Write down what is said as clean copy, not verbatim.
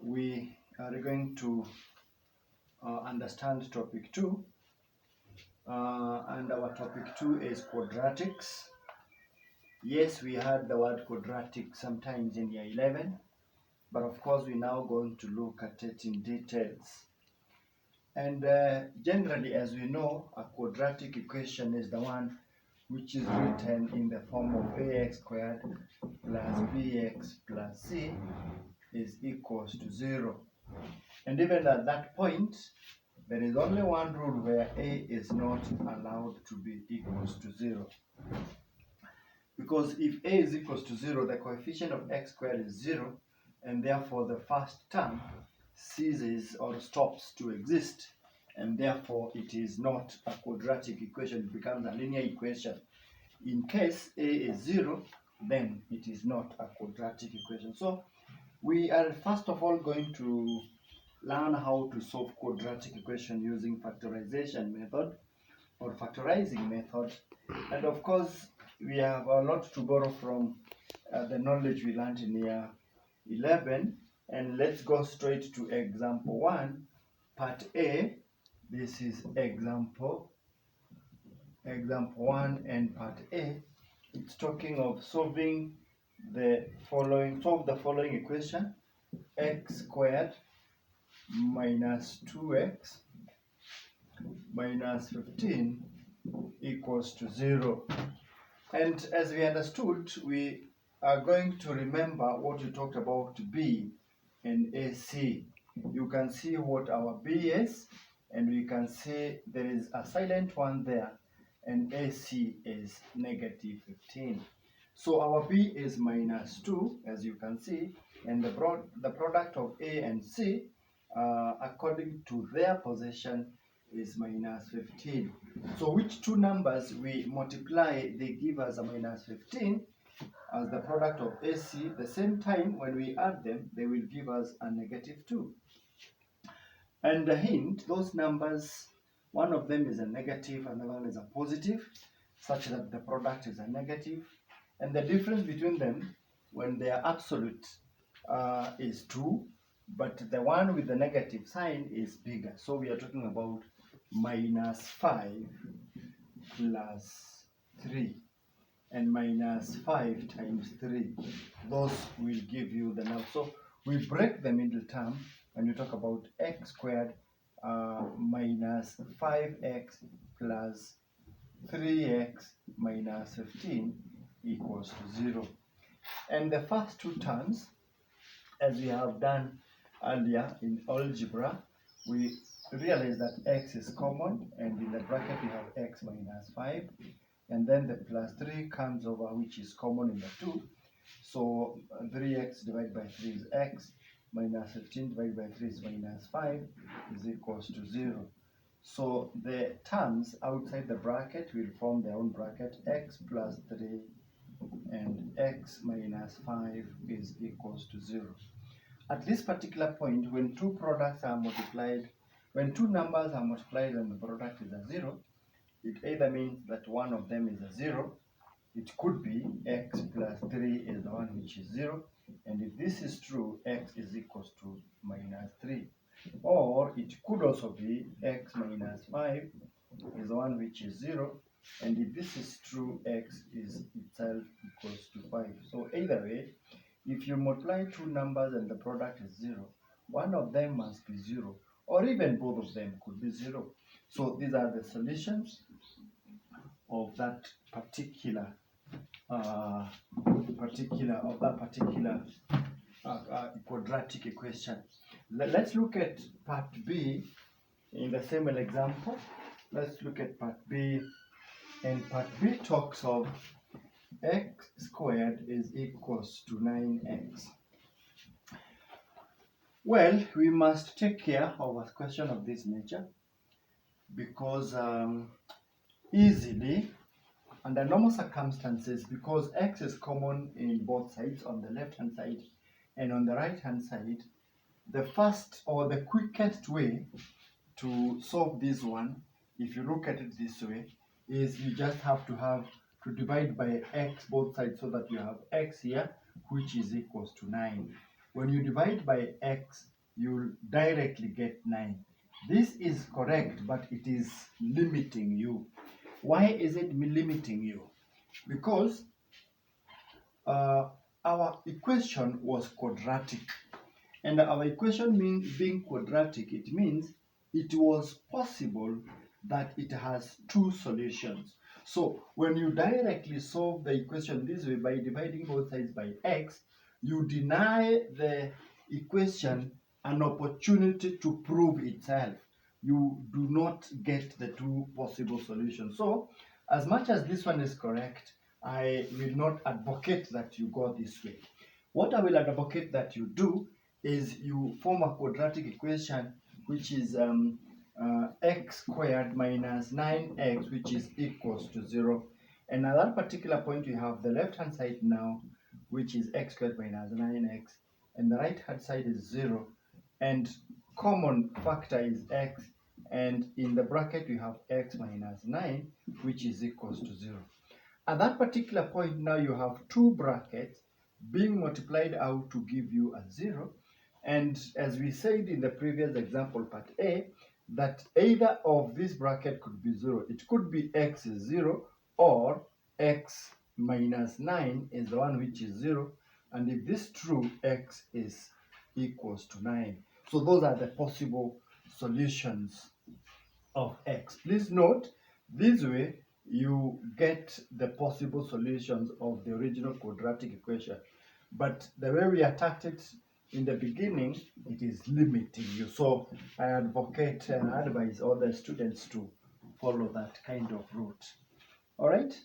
we are going to understand topic 2, and our topic 2 is quadratics. Yes, we had the word quadratic sometimes in year 11, but of course we're now going to look at it in details. And generally, as we know, a quadratic equation is the one which is written in the form of ax squared plus bx plus c is equals to 0. And even at that point, there is only one rule where a is not allowed to be equals to 0. Because if a is equals to 0, the coefficient of x squared is 0, and therefore the first term ceases or stops to exist, and therefore it is not a quadratic equation, it becomes a linear equation. In case a is 0, then it is not a quadratic equation. So we are first of all going to learn how to solve quadratic equation using factorization method or factorizing method. And of course, we have a lot to borrow from the knowledge we learned in year 11. And let's go straight to example 1, part A. This is example 1 and part A. It's talking of solving the following equation: x squared minus 2x minus 15 equals to 0. And as we understood, we are going to remember what we talked about B and AC. You can see what our B is, and we can say there is a silent one there, and AC is negative 15. So our B is minus 2, as you can see, and the product of A and C, according to their position, is minus 15. So which two numbers we multiply, they give us a minus 15 as the product of AC. The same time, when we add them, they will give us a negative 2. And the hint, those numbers, one of them is a negative, another one is a positive, such that the product is a negative. And the difference between them, when they are absolute, is 2, but the one with the negative sign is bigger. So we are talking about minus 5 plus 3, and minus 5 times 3. Those will give you the number. So we break the middle term when you talk about x squared minus 5x plus 3x minus 15 equals to 0. And the first two terms, as we have done earlier in algebra, we realize that x is common, and in the bracket we have x minus 5, and then the plus 3 comes over, which is common in the 2. So 3x divided by 3 is x, minus 15 divided by 3 is minus 5, is equals to 0. So the terms outside the bracket will form their own bracket, x plus 3 and x minus 5 is equals to 0. At this particular point, when two products are multiplied, when two numbers are multiplied and the product is a 0, it either means that one of them is a 0. It could be x plus 3 is the one which is 0, and if this is true, x is equals to minus 3. Or it could also be x minus 5 is the one which is 0, and if this is true, x is itself equals to 5. So either way, if you multiply two numbers and the product is 0, one of them must be 0, or even both of them could be 0. So these are the solutions of that particular quadratic equation. Let's look at part B in the same example. Let's look at part B, and part B talks of x squared is equals to 9x. Well, we must take care of a question of this nature, because easily, under normal circumstances, because x is common in both sides, on the left hand side and on the right hand side, the first or the quickest way to solve this one, if you look at it this way, is you just have to divide by x both sides, so that you have x here, which is equals to 9. When you divide by x you'll directly get 9. This is correct, but it is limiting you. Why is it limiting you? Because our equation was quadratic. And our equation being quadratic, it means it was possible that it has two solutions. So when you directly solve the equation this way by dividing both sides by x, you deny the equation an opportunity to prove itself. You do not get the two possible solutions. So as much as this one is correct, I will not advocate that you go this way. What I will advocate that you do is you form a quadratic equation which is x squared minus 9x, which is equals to 0. And at that particular point, you have the left-hand side now, which is x squared minus 9x, and the right-hand side is 0. And common factor is x, and in the bracket, you have x minus 9, which is equals to 0. At that particular point, now you have two brackets being multiplied out to give you a 0. And as we said in the previous example, part A, that either of this bracket could be 0. It could be x is 0, or x minus 9 is the one which is 0. And if this is true, x is equals to 9. So those are the possible solutions of x. Please note, this way you get the possible solutions of the original quadratic equation. But the way we attacked it in the beginning, it is limiting you. So I advocate and advise other students to follow that kind of route. All right?